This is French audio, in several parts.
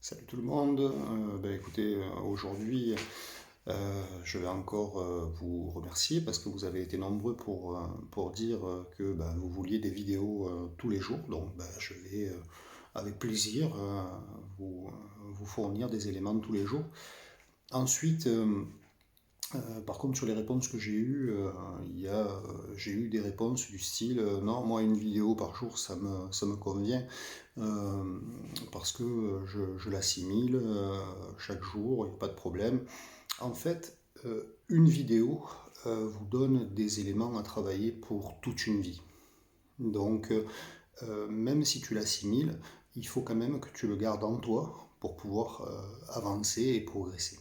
Salut tout le monde. Écoutez, aujourd'hui, je vais encore vous remercier parce que vous avez été nombreux pour dire que vous vouliez des vidéos tous les jours. Donc, je vais avec plaisir vous, vous fournir des éléments tous les jours. Ensuite, par contre, sur les réponses que j'ai eues, j'ai eu des réponses du style non, moi, une vidéo par jour, ça me convient euh, parce que je l'assimile chaque jour, il n'y a pas de problème. En fait, une vidéo vous donne des éléments à travailler pour toute une vie. Donc, même si tu l'assimiles, il faut quand même que tu le gardes en toi pour pouvoir avancer et progresser.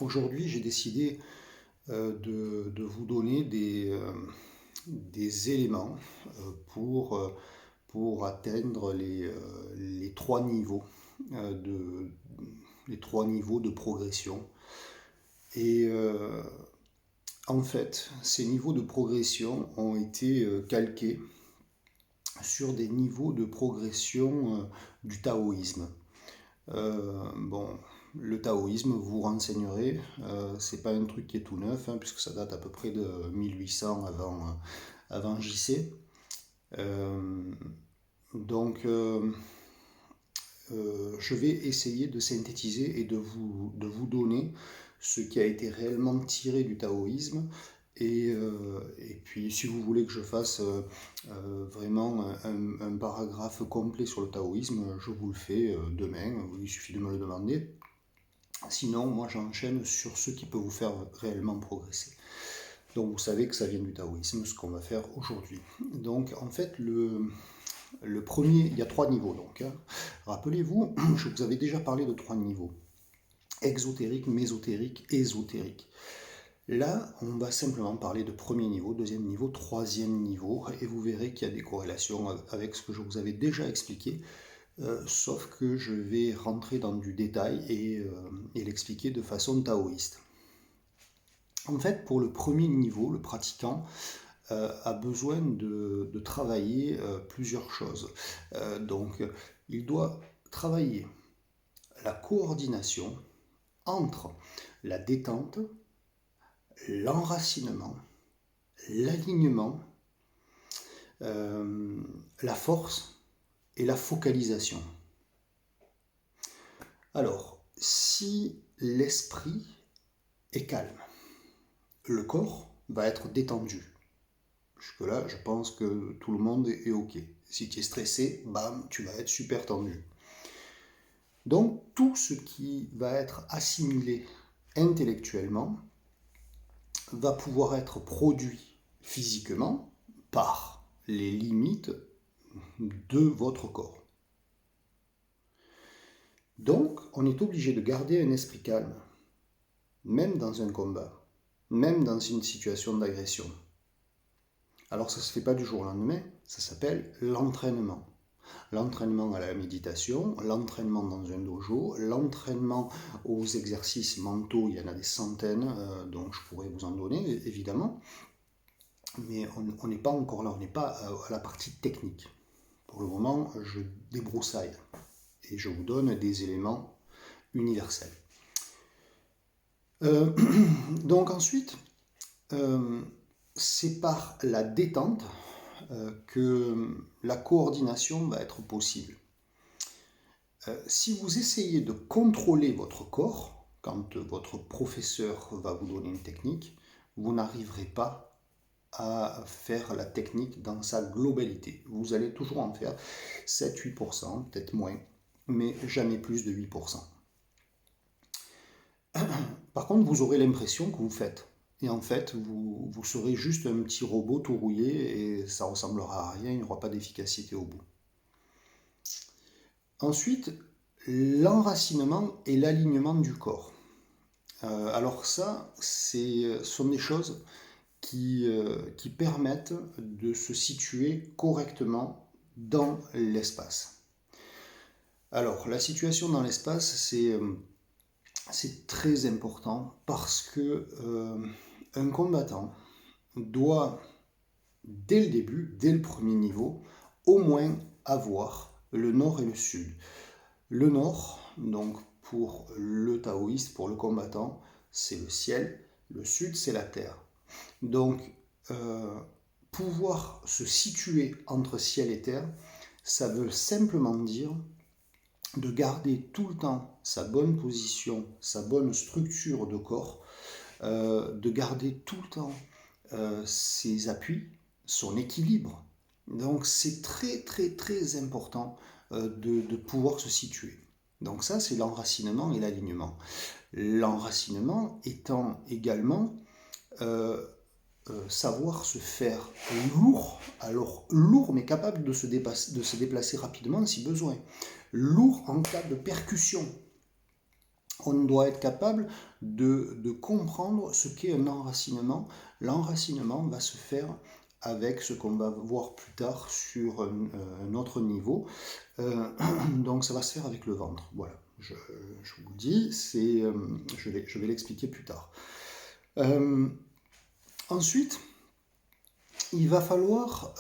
Aujourd'hui, j'ai décidé de vous donner des éléments pour atteindre les trois niveaux euh, de, les trois niveaux de progression. Et en fait, ces niveaux de progression ont été calqués sur des niveaux de progression du taoïsme. Bon, le taoïsme, vous vous renseignerez, c'est pas un truc qui est tout neuf, hein, puisque ça date à peu près de 1800 avant JC. Euh, donc, je vais essayer de synthétiser et de vous donner ce qui a été réellement tiré du taoïsme. Et puis, si vous voulez que je fasse vraiment un paragraphe complet sur le taoïsme, je vous le fais demain. Il suffit de me le demander. Sinon, moi, j'enchaîne sur ce qui peut vous faire réellement progresser. Donc, vous savez que ça vient du taoïsme, ce qu'on va faire aujourd'hui. Donc, en fait, le premier, il y a trois niveaux. Donc, hein. Rappelez-vous, je vous avais déjà parlé de trois niveaux. Exotérique, mésotérique, ésotérique. Là, on va simplement parler de premier niveau, deuxième niveau, troisième niveau, et vous verrez qu'il y a des corrélations avec ce que je vous avais déjà expliqué, sauf que je vais rentrer dans du détail et l'expliquer de façon taoïste. En fait, pour le premier niveau, le pratiquant a besoin de travailler plusieurs choses. Donc, il doit travailler la coordination entre la détente, l'enracinement, l'alignement, la force et la focalisation. Alors, si l'esprit est calme, le corps va être détendu. Jusque-là, je pense que tout le monde est OK. Si tu es stressé, bam, tu vas être super tendu. Donc, tout ce qui va être assimilé intellectuellement va pouvoir être produit physiquement par les limites de votre corps. Donc, on est obligé de garder un esprit calme, même dans un combat, même dans une situation d'agression. Alors, ça ne se fait pas du jour au lendemain, ça s'appelle l'entraînement. L'entraînement à la méditation, l'entraînement dans un dojo, l'entraînement aux exercices mentaux, il y en a des centaines, donc je pourrais vous en donner, évidemment. Mais on n'est pas encore là, on n'est pas à la partie technique. Pour le moment, je débroussaille et je vous donne des éléments universels. Euh, donc ensuite, c'est par la détente que la coordination va être possible. Si vous essayez de contrôler votre corps, quand votre professeur va vous donner une technique, vous n'arriverez pas à faire la technique dans sa globalité. Vous allez toujours en faire 7-8%, peut-être moins, mais jamais plus de 8%. Par contre, vous aurez l'impression que vous faites. Et en fait, vous serez juste un petit robot tout rouillé et ça ressemblera à rien, il n'y aura pas d'efficacité au bout. Ensuite, l'enracinement et l'alignement du corps. Alors ça, ce sont des choses qui permettent de se situer correctement dans l'espace. Alors, la situation dans l'espace, c'est très important parce que un combattant doit, dès le début, dès le premier niveau, au moins avoir le nord et le sud. Le nord, donc pour le taoïste, pour le combattant, c'est le ciel. Le sud, c'est la terre. Donc, pouvoir se situer entre ciel et terre, ça veut simplement dire de garder tout le temps sa bonne position, sa bonne structure de corps, de garder tout le temps ses appuis, son équilibre. Donc c'est très très très important de pouvoir se situer. Donc ça c'est l'enracinement et l'alignement. L'enracinement étant également savoir se faire lourd, alors lourd mais capable de se déplacer rapidement si besoin. Lourd en cas de percussion. On doit être capable de comprendre ce qu'est un enracinement. L'enracinement va se faire avec ce qu'on va voir plus tard sur un autre niveau. Donc ça va se faire avec le ventre. Voilà, je vous le dis, je vais l'expliquer plus tard. Ensuite, il va falloir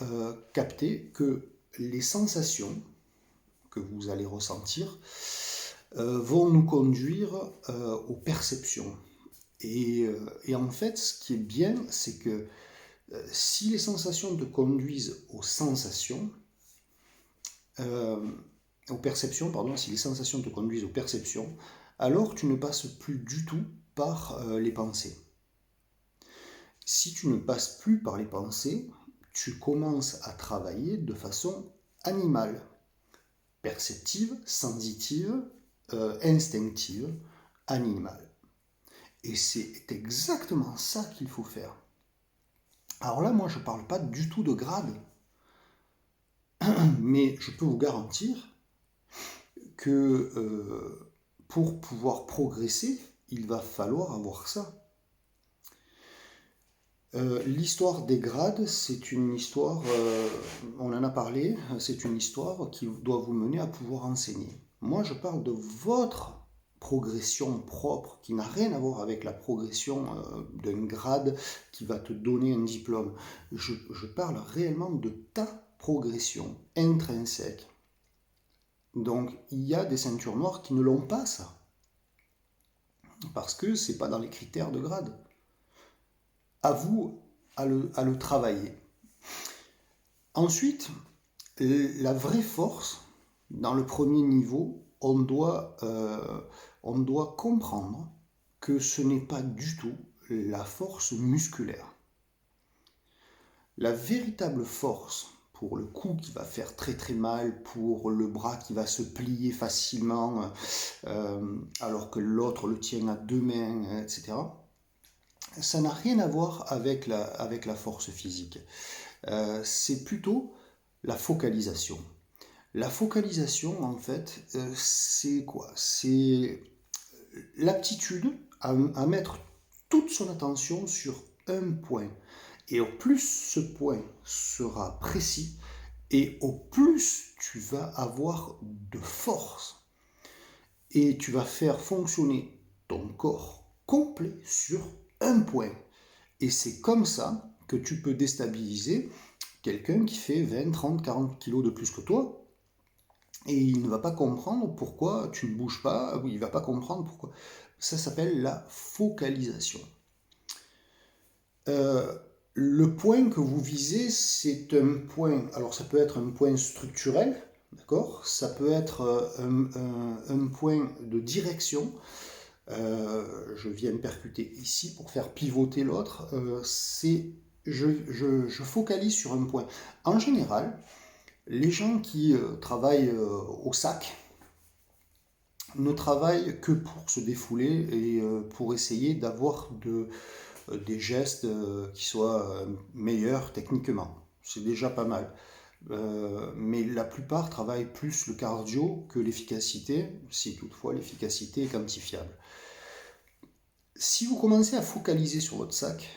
capter que les sensations que vous allez ressentir vont nous conduire aux perceptions. Et en fait, ce qui est bien, c'est que si les sensations te conduisent aux sensations, aux perceptions, pardon, si les sensations te conduisent aux perceptions, alors tu ne passes plus du tout par les pensées. Si tu ne passes plus par les pensées, tu commences à travailler de façon animale, perceptive, sensitive, instinctive, animale. Et c'est exactement ça qu'il faut faire. Alors là, moi, je ne parle pas du tout de grade, mais je peux vous garantir que pour pouvoir progresser, il va falloir avoir ça. L'histoire des grades, c'est une histoire, on en a parlé, c'est une histoire qui doit vous mener à pouvoir enseigner. Moi, je parle de votre progression propre, qui n'a rien à voir avec la progression d'un grade qui va te donner un diplôme. Je parle réellement de ta progression intrinsèque. Donc, il y a des ceintures noires qui ne l'ont pas, ça. Parce que ce n'est pas dans les critères de grade. À vous à le travailler. Ensuite, la vraie force, dans le premier niveau, on doit comprendre que ce n'est pas du tout la force musculaire. La véritable force pour le cou qui va faire très très mal, pour le bras qui va se plier facilement, alors que l'autre le tient à deux mains, etc., ça n'a rien à voir avec la force physique. C'est plutôt la focalisation. La focalisation, en fait, c'est quoi? C'est l'aptitude à mettre toute son attention sur un point. Et au plus ce point sera précis, et au plus tu vas avoir de force. Et tu vas faire fonctionner ton corps complet sur un point. Et c'est comme ça que tu peux déstabiliser quelqu'un qui fait 20, 30, 40 kilos de plus que toi. Et il ne va pas comprendre pourquoi tu ne bouges pas, il ne va pas comprendre pourquoi. Ça s'appelle la focalisation. Le point que vous visez, c'est un point, alors ça peut être un point structurel, d'accord? Ça peut être un point de direction. Je viens percuter ici pour faire pivoter l'autre. Je focalise sur un point. En général, les gens qui travaillent au sac ne travaillent que pour se défouler et pour essayer d'avoir des gestes qui soient meilleurs techniquement. C'est déjà pas mal. Mais la plupart travaillent plus le cardio que l'efficacité, si toutefois l'efficacité est quantifiable. Si vous commencez à focaliser sur votre sac,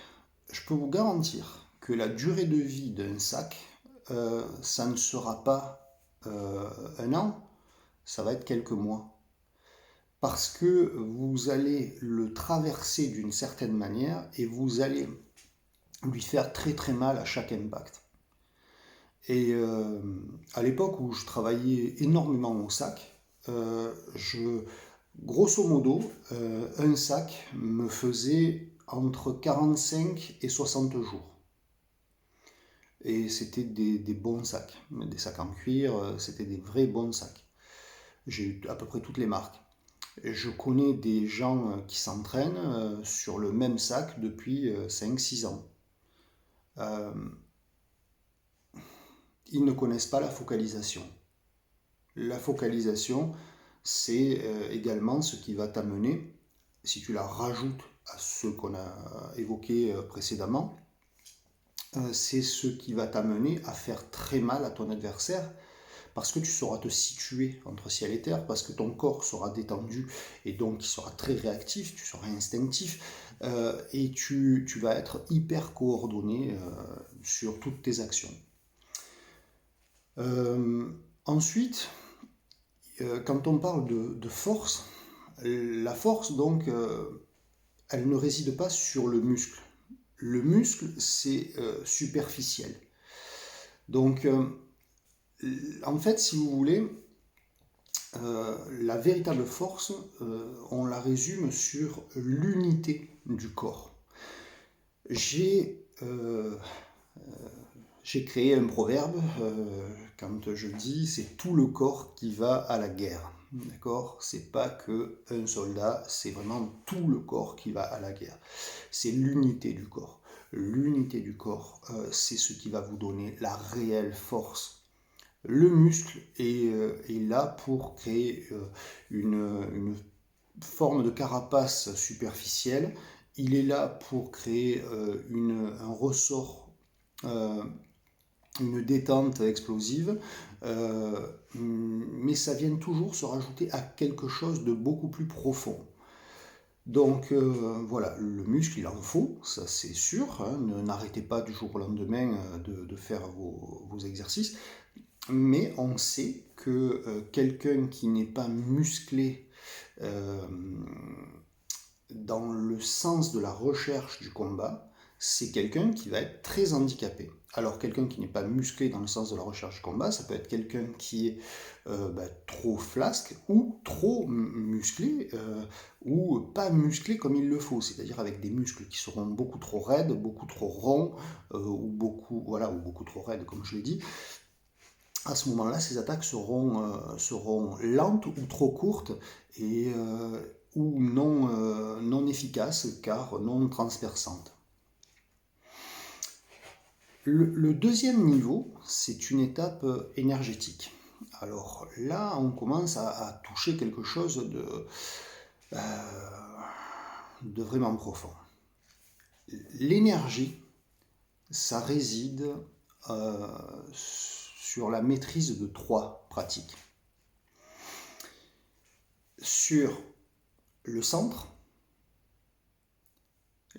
je peux vous garantir que la durée de vie d'un sac, ça ne sera pas un an, ça va être quelques mois. Parce que vous allez le traverser d'une certaine manière et vous allez lui faire très très mal à chaque impact. Et à l'époque où je travaillais énormément au sac, grosso modo, un sac me faisait entre 45 et 60 jours. Et c'était des bons sacs, des sacs en cuir, c'était des vrais bons sacs. J'ai eu à peu près toutes les marques. Et je connais des gens qui s'entraînent sur le même sac depuis 5-6 ans. Euh, Ils ne connaissent pas la focalisation. La focalisation, c'est également ce qui va t'amener, si tu la rajoutes à ce qu'on a évoqué précédemment, c'est ce qui va t'amener à faire très mal à ton adversaire parce que tu sauras te situer entre ciel et terre, parce que ton corps sera détendu et donc il sera très réactif, tu seras instinctif et tu vas être hyper coordonné sur toutes tes actions. Ensuite, quand on parle de force, la force donc, elle ne réside pas sur le muscle. Le muscle, c'est superficiel. Donc, en fait, si vous voulez, la véritable force, on la résume sur l'unité du corps. J'ai créé un proverbe quand je dis c'est tout le corps qui va à la guerre. D'accord? C'est pas que un soldat, c'est vraiment tout le corps qui va à la guerre. C'est l'unité du corps. L'unité du corps, c'est ce qui va vous donner la réelle force. Le muscle est là pour créer une forme de carapace superficielle. Il est là pour créer un ressort, une détente explosive, mais ça vient toujours se rajouter à quelque chose de beaucoup plus profond. Donc voilà, le muscle il en faut, ça c'est sûr, hein, n'arrêtez pas du jour au lendemain de faire vos exercices, mais on sait que quelqu'un qui n'est pas musclé dans le sens de la recherche du combat, c'est quelqu'un qui va être très handicapé. Alors quelqu'un qui n'est pas musclé dans le sens de la recherche du combat, ça peut être quelqu'un qui est trop flasque ou trop musclé ou pas musclé comme il le faut, c'est-à-dire avec des muscles qui seront beaucoup trop raides, beaucoup trop ronds ou beaucoup trop raides comme je l'ai dit. À ce moment-là, ces attaques seront lentes ou trop courtes et ou non efficaces car non transperçantes. Le deuxième niveau, c'est une étape énergétique. Alors là, on commence à toucher quelque chose de vraiment profond. L'énergie, ça réside sur la maîtrise de 3 pratiques. Sur le centre,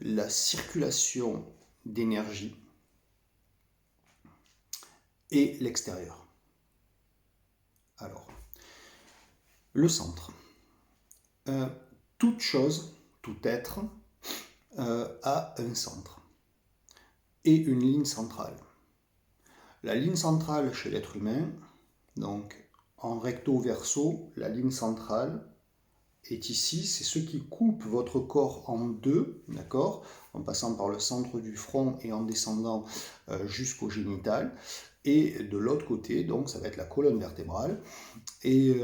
la circulation d'énergie et l'extérieur. Alors, le centre. Toute chose, tout être a un centre et une ligne centrale. La ligne centrale chez l'être humain, donc en recto verso, la ligne centrale est ici, c'est ce qui coupe votre corps en deux, d'accord, en passant par le centre du front et en descendant jusqu'au génital. Et de l'autre côté, donc ça va être la colonne vertébrale. Et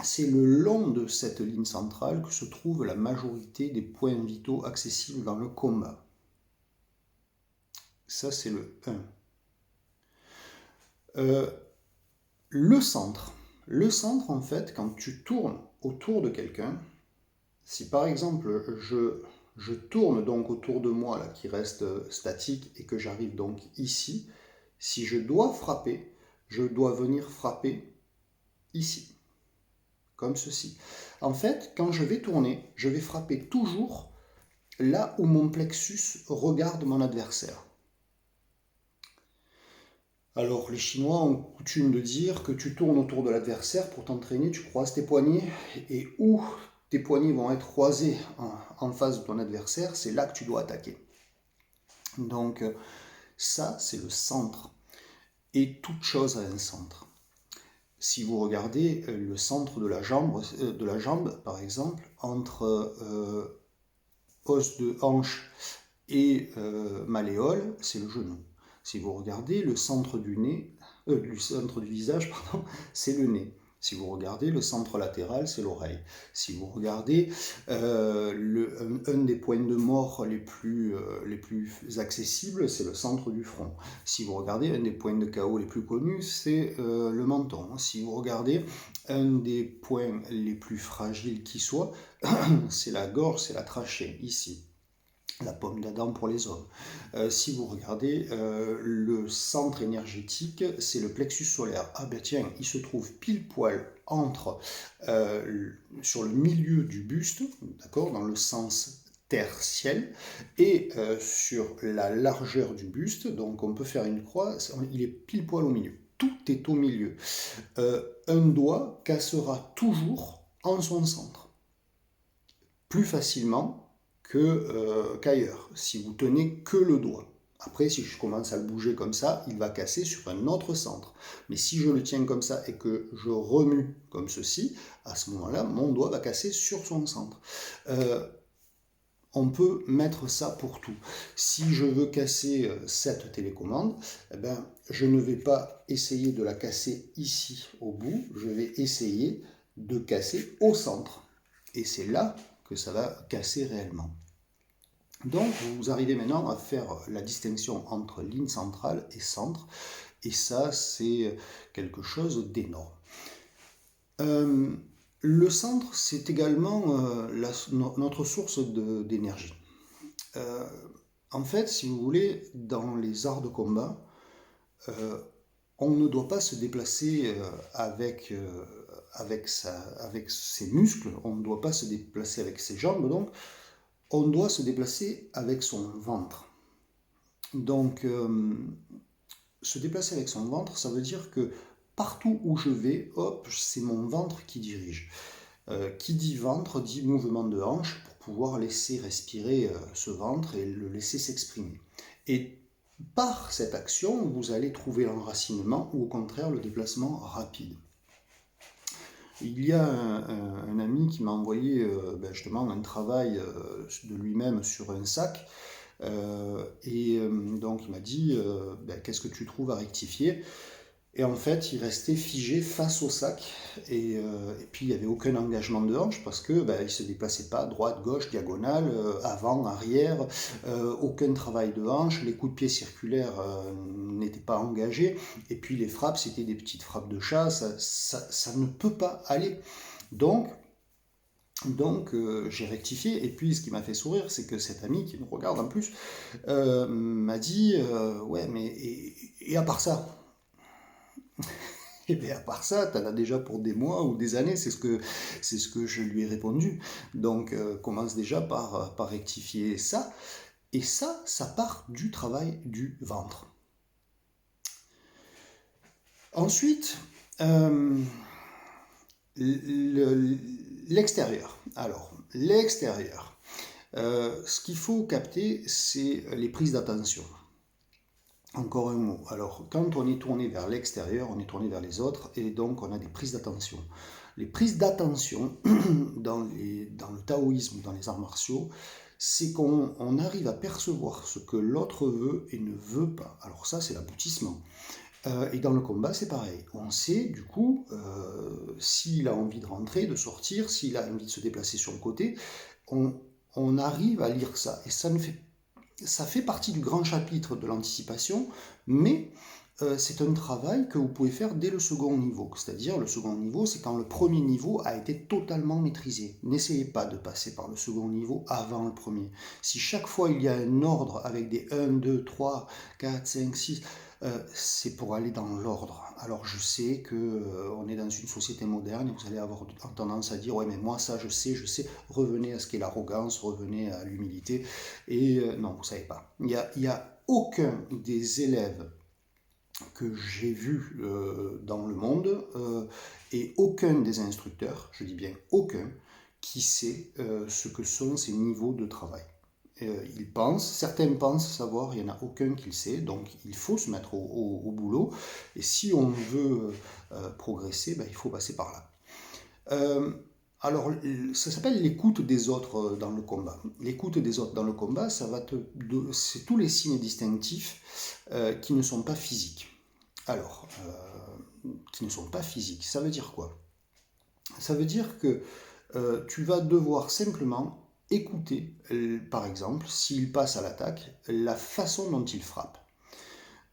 c'est le long de cette ligne centrale que se trouve la majorité des points vitaux accessibles dans le combat. Ça, c'est le 1. Le centre. Le centre, en fait, quand tu tournes autour de quelqu'un, si par exemple je tourne donc autour de moi, là, qui reste statique, et que j'arrive donc ici, si je dois frapper, je dois venir frapper ici, comme ceci. En fait, quand je vais tourner, je vais frapper toujours là où mon plexus regarde mon adversaire. Alors, les Chinois ont coutume de dire que tu tournes autour de l'adversaire pour t'entraîner, tu croises tes poignets, et où tes poignets vont être croisés en face de ton adversaire, c'est là que tu dois attaquer. Donc, ça, c'est le centre. Et toute chose a un centre. Si vous regardez le centre de la jambe, par exemple, entre os de hanche et malléole, c'est le genou. Si vous regardez le centre le centre du visage, pardon, c'est le nez. Si vous regardez le centre latéral, c'est l'oreille. Si vous regardez un des points de mort les plus accessibles, c'est le centre du front. Si vous regardez un des points de chaos les plus connus, c'est le menton. Si vous regardez un des points les plus fragiles qui soit, c'est la gorge, c'est la trachée, ici. La pomme d'Adam pour les hommes. Si vous regardez le centre énergétique, c'est le plexus solaire. Ah ben tiens, il se trouve pile poil sur le milieu du buste, d'accord, dans le sens terre-ciel, et sur la largeur du buste, donc on peut faire une croix, il est pile poil au milieu. Tout est au milieu. Un doigt cassera toujours en son centre. Plus facilement qu'ailleurs, si vous tenez que le doigt. Après, si je commence à le bouger comme ça, il va casser sur un autre centre. Mais si je le tiens comme ça et que je remue comme ceci, à ce moment-là, mon doigt va casser sur son centre. On peut mettre ça pour tout. Si je veux casser cette télécommande, eh ben, je ne vais pas essayer de la casser ici au bout, je vais essayer de casser au centre. Et c'est là que ça va casser réellement. Donc, vous arrivez maintenant à faire la distinction entre ligne centrale et centre, et ça, c'est quelque chose d'énorme. Le centre, c'est également notre source d'énergie. En fait, si vous voulez, dans les arts de combat, on ne doit pas se déplacer avec ses muscles, on ne doit pas se déplacer avec ses jambes, donc on doit se déplacer avec son ventre. Donc, se déplacer avec son ventre, ça veut dire que partout où je vais, hop, c'est mon ventre qui dirige. Qui dit ventre dit mouvement de hanche pour pouvoir laisser respirer ce ventre et le laisser s'exprimer. Et par cette action, vous allez trouver l'enracinement ou au contraire le déplacement rapide. Il y a un ami qui m'a envoyé justement un travail de lui-même sur un sac. Donc il m'a dit qu'est-ce que tu trouves à rectifier? Et en fait, il restait figé face au sac. Et puis, il n'y avait aucun engagement de hanche parce que il ne se déplaçait pas droite, gauche, diagonale, avant, arrière. Aucun travail de hanche. Les coups de pied circulaires n'étaient pas engagés. Et puis, les frappes, c'était des petites frappes de chat. Ça ne peut pas aller. Donc j'ai rectifié, et puis ce qui m'a fait sourire, c'est que cet ami qui me regarde en plus m'a dit ouais, mais et à part ça? Et bien à part ça, tu en as déjà pour des mois ou des années, c'est ce que je lui ai répondu. Donc commence déjà par rectifier ça. Et ça part du travail du ventre. Ensuite, l'extérieur. Alors, l'extérieur. Ce qu'il faut capter, c'est les prises d'attention. Encore un mot. Alors, quand on est tourné vers l'extérieur, on est tourné vers les autres, et donc on a des prises d'attention. Les prises d'attention, dans le taoïsme, dans les arts martiaux, c'est qu'on arrive à percevoir ce que l'autre veut et ne veut pas. Alors ça, c'est l'aboutissement. Et dans le combat, c'est pareil. On sait, du coup, s'il a envie de rentrer, de sortir, s'il a envie de se déplacer sur le côté, on arrive à lire ça. Et ça fait partie du grand chapitre de l'anticipation, mais c'est un travail que vous pouvez faire dès le second niveau. C'est-à-dire, le second niveau, c'est quand le premier niveau a été totalement maîtrisé. N'essayez pas de passer par le second niveau avant le premier. Si chaque fois il y a un ordre avec des 1, 2, 3, 4, 5, 6... c'est pour aller dans l'ordre. Alors je sais qu'on est dans une société moderne et vous allez avoir tendance à dire ouais mais moi ça je sais, revenez à ce qu'est l'arrogance, revenez à l'humilité, et non, vous ne savez pas. Il y a aucun des élèves que j'ai vus dans le monde et aucun des instructeurs, je dis bien aucun, qui sait ce que sont ces niveaux de travail. Certains pensent savoir, il n'y en a aucun qui le sait, donc il faut se mettre au boulot, et si on veut progresser, ben, il faut passer par là. Alors, ça s'appelle l'écoute des autres dans le combat. L'écoute des autres dans le combat, c'est tous les signes distinctifs qui ne sont pas physiques. Alors, qui ne sont pas physiques, ça veut dire quoi? Ça veut dire que tu vas devoir simplement écouter, par exemple, s'il passe à l'attaque, la façon dont il frappe.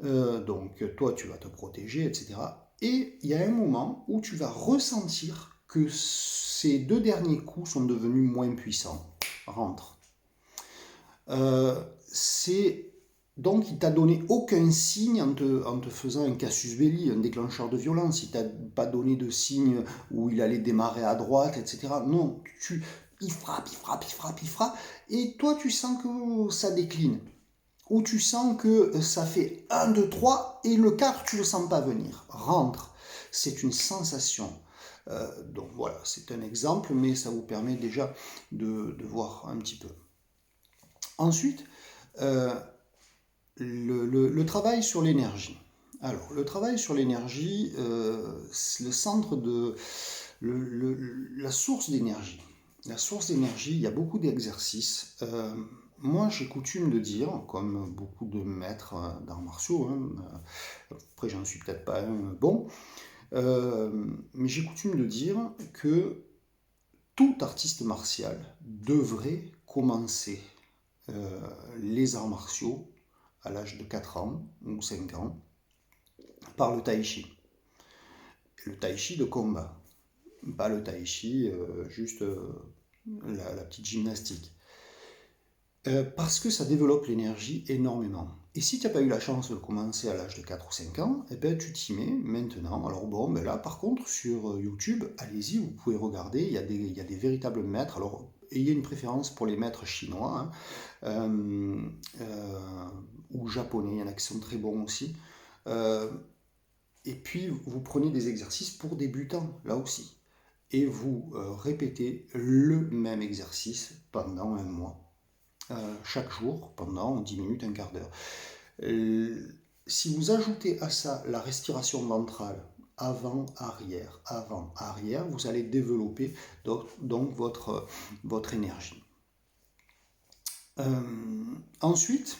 Donc, toi, tu vas te protéger, etc. Et il y a un moment où tu vas ressentir que ces deux derniers coups sont devenus moins puissants. Rentre. Donc, il t'a donné aucun signe en te faisant un casus belli, un déclencheur de violence. Il t'a pas donné de signe où il allait démarrer à droite, etc. Non, il frappe, il frappe, il frappe, il frappe. Et toi, tu sens que ça décline. Ou tu sens que ça fait 1, 2, 3 et le 4, tu ne le sens pas venir. Rentre. C'est une sensation. Donc voilà, c'est un exemple, mais ça vous permet déjà de voir un petit peu. Ensuite, le travail sur l'énergie. Alors, le travail sur l'énergie, le centre de... la source d'énergie. La source d'énergie, il y a beaucoup d'exercices. Moi, j'ai coutume de dire, comme beaucoup de maîtres d'arts martiaux, après j'en suis peut-être pas un bon, mais j'ai coutume de dire que tout artiste martial devrait commencer les arts martiaux à l'âge de 4 ans ou 5 ans par le tai chi. Le tai chi de combat, pas le tai chi juste la petite gymnastique. Parce que ça développe l'énergie énormément. Et si tu n'as pas eu la chance de commencer à l'âge de 4 ou 5 ans, eh ben, tu t'y mets maintenant. Alors bon, ben là par contre sur YouTube, allez-y, vous pouvez regarder, il y a des véritables maîtres. Alors ayez une préférence pour les maîtres chinois ou japonais, il y en a qui sont très bons aussi. Et puis vous prenez des exercices pour débutants, là aussi. Et vous répétez le même exercice pendant un mois. Chaque jour pendant 10 minutes, un quart d'heure. Si vous ajoutez à ça la respiration ventrale, avant-arrière, avant-arrière, vous allez développer donc votre énergie. Ensuite,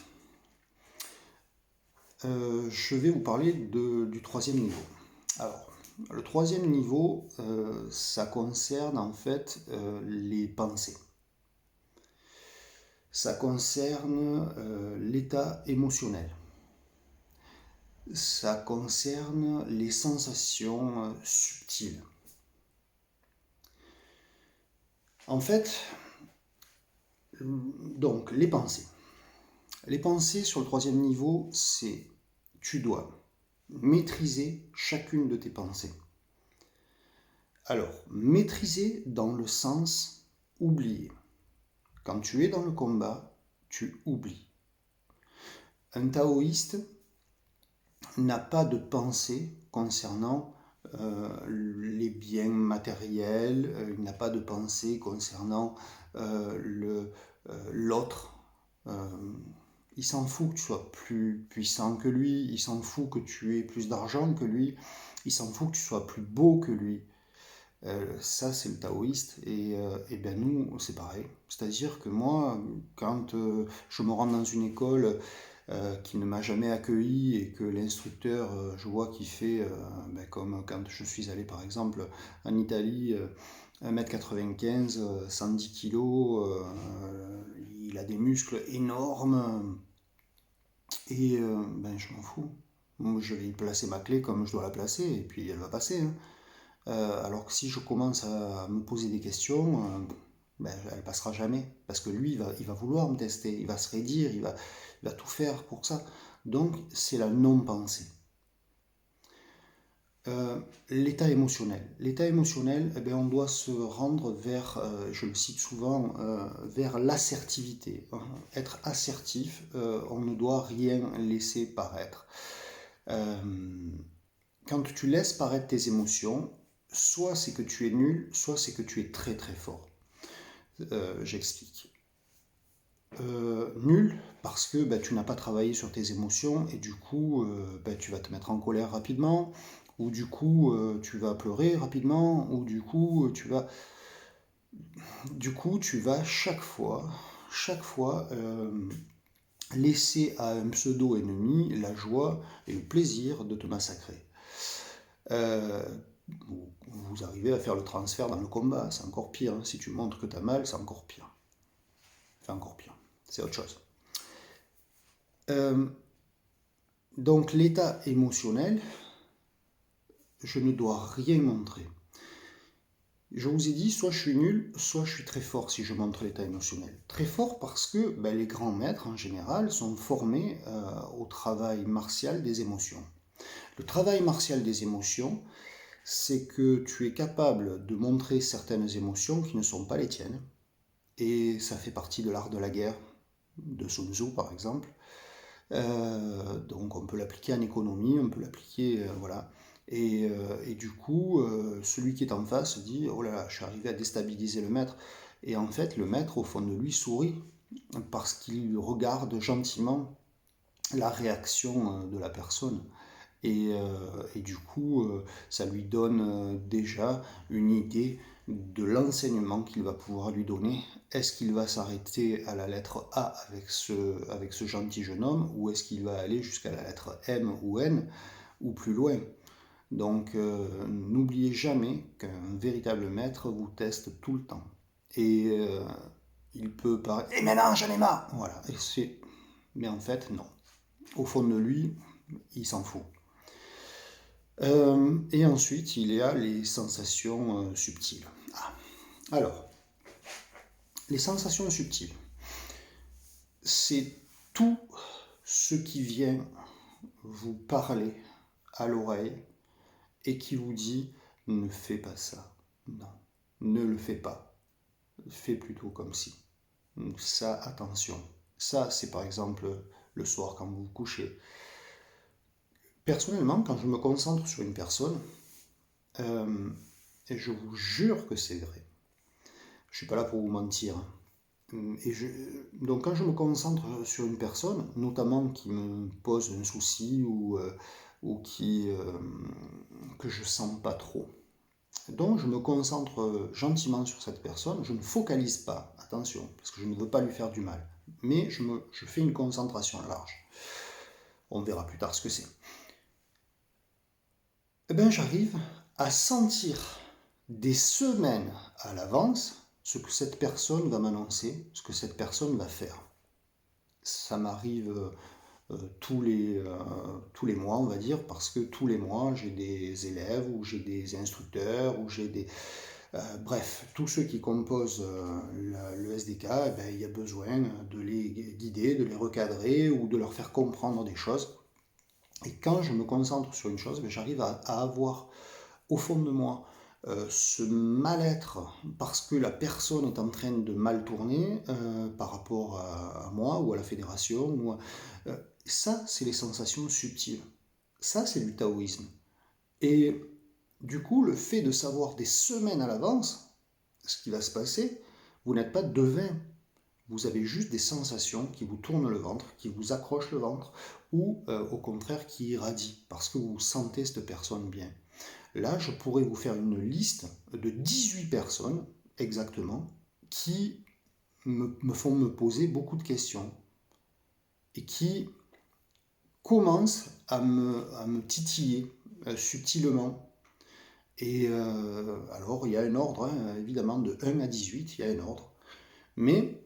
je vais vous parler du troisième niveau. Alors, le troisième niveau, ça concerne en fait les pensées. Ça concerne l'état émotionnel. Ça concerne les sensations subtiles. En fait, donc les pensées. Les pensées sur le troisième niveau, c'est tu dois maîtriser chacune de tes pensées. Alors, maîtriser dans le sens oublier. Quand tu es dans le combat, tu oublies. Un taoïste n'a pas de pensée concernant les biens matériels, il n'a pas de pensée concernant l'autre. Il s'en fout que tu sois plus puissant que lui, il s'en fout que tu aies plus d'argent que lui, il s'en fout que tu sois plus beau que lui. Ça, c'est le taoïste, et bien nous, c'est pareil. C'est-à-dire que moi, quand je me rends dans une école qui ne m'a jamais accueilli et que l'instructeur, je vois qu'il fait, comme quand je suis allé par exemple en Italie, 1m95, 110 kg, il a des muscles énormes, et je m'en fous. Moi, je vais y placer ma clé comme je dois la placer, et puis elle va passer, hein. Alors que si je commence à me poser des questions, elle passera jamais. Parce que lui, il va vouloir me tester, il va se raidir, il va tout faire pour ça. Donc, c'est la non-pensée. L'état émotionnel. L'état émotionnel, on doit se rendre vers, je le cite souvent, vers l'assertivité. Être assertif, on ne doit rien laisser paraître. Quand tu laisses paraître tes émotions, soit c'est que tu es nul, soit c'est que tu es très très fort. J'explique. Nul, parce que tu n'as pas travaillé sur tes émotions et du coup, tu vas te mettre en colère rapidement, ou du coup, tu vas pleurer rapidement, ou du coup, tu vas chaque fois laisser à un pseudo-ennemi la joie et le plaisir de te massacrer. Euh, vous arrivez à faire le transfert dans le combat, c'est encore pire, hein. Si tu montres que tu as mal, c'est encore pire. C'est encore pire. C'est autre chose. Euh, donc l'état émotionnel, je ne dois rien montrer. Je vous ai dit, soit je suis nul, soit je suis très fort si je montre l'état émotionnel. Très fort parce que les grands maîtres, en général, sont formés au travail martial des émotions. Le travail martial des émotions, c'est que tu es capable de montrer certaines émotions qui ne sont pas les tiennes. Et ça fait partie de l'art de la guerre, de Sun Tzu par exemple. Donc on peut l'appliquer en économie, on peut l'appliquer, voilà. Et du coup, celui qui est en face se dit, oh là là, je suis arrivé à déstabiliser le maître. Et en fait, le maître, au fond de lui, sourit parce qu'il regarde gentiment la réaction de la personne. Et du coup, ça lui donne déjà une idée de l'enseignement qu'il va pouvoir lui donner. Est-ce qu'il va s'arrêter à la lettre A avec ce gentil jeune homme, ou est-ce qu'il va aller jusqu'à la lettre M ou N, ou plus loin? Donc, n'oubliez jamais qu'un véritable maître vous teste tout le temps. Et il peut paraître, et maintenant j'en ai marre! Voilà. Mais en fait, non. Au fond de lui, il s'en fout. Et ensuite, il y a les sensations subtiles. Alors, les sensations subtiles, c'est tout ce qui vient vous parler à l'oreille et qui vous dit ne fais pas ça, non, ne le fais pas, fais plutôt comme si. Ça, attention. Ça, c'est par exemple le soir quand vous vous couchez. Personnellement, quand je me concentre sur une personne, et je vous jure que c'est vrai, je ne suis pas là pour vous mentir. Donc quand je me concentre sur une personne, notamment qui me pose un souci ou que je sens pas trop, donc je me concentre gentiment sur cette personne, je ne focalise pas, attention, parce que je ne veux pas lui faire du mal, mais je fais une concentration large. On verra plus tard ce que c'est. Eh bien, j'arrive à sentir des semaines à l'avance ce que cette personne va m'annoncer, ce que cette personne va faire. Ça m'arrive tous les mois, on va dire, parce que tous les mois, j'ai des élèves ou j'ai des instructeurs ou j'ai des... bref, tous ceux qui composent le SDK, il y a besoin de les guider, de les recadrer ou de leur faire comprendre des choses. Et quand je me concentre sur une chose, j'arrive à avoir au fond de moi ce mal-être parce que la personne est en train de mal tourner par rapport à moi ou à la fédération. Ça, c'est les sensations subtiles. Ça, c'est du taoïsme. Et du coup, le fait de savoir des semaines à l'avance ce qui va se passer, vous n'êtes pas devin. Vous avez juste des sensations qui vous tournent le ventre, qui vous accrochent le ventre, ou au contraire qui irradient, parce que vous sentez cette personne bien. Là, je pourrais vous faire une liste de 18 personnes, exactement, qui me font me poser beaucoup de questions et qui commencent à me titiller subtilement. Et alors, il y a un ordre, hein, évidemment, de 1 à 18, il y a un ordre. Mais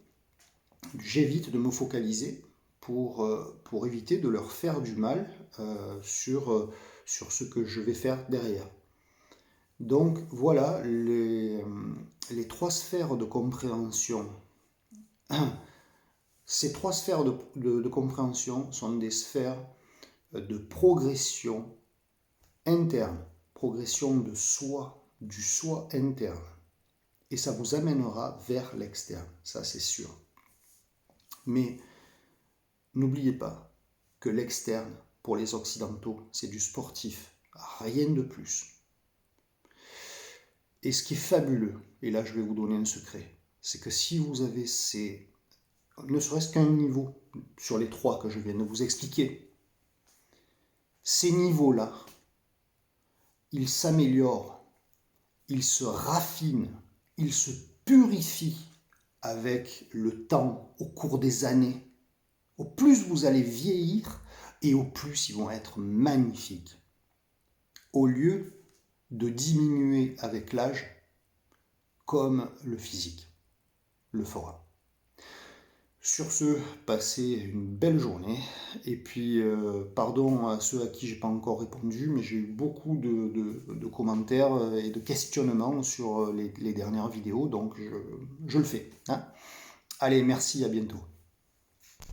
j'évite de me focaliser pour éviter de leur faire du mal sur ce que je vais faire derrière. Donc voilà les 3 sphères de compréhension. Ces 3 sphères de compréhension sont des sphères de progression interne, progression de soi, du soi interne. Et ça vous amènera vers l'externe, ça c'est sûr. Mais n'oubliez pas que l'externe, pour les Occidentaux, c'est du sportif, rien de plus. Et ce qui est fabuleux, et là je vais vous donner un secret, c'est que si vous avez ces ne serait-ce qu'un niveau sur les 3 que je viens de vous expliquer, ces niveaux-là, ils s'améliorent, ils se raffinent, ils se purifient avec le temps, au cours des années. Au plus vous allez vieillir et au plus ils vont être magnifiques. Au lieu de diminuer avec l'âge comme le physique le fera. Sur ce, passez une belle journée. Et puis, pardon à ceux à qui j'ai pas encore répondu, mais j'ai eu beaucoup de commentaires et de questionnements sur les dernières vidéos, donc je le fais. Hein. Allez, merci, à bientôt.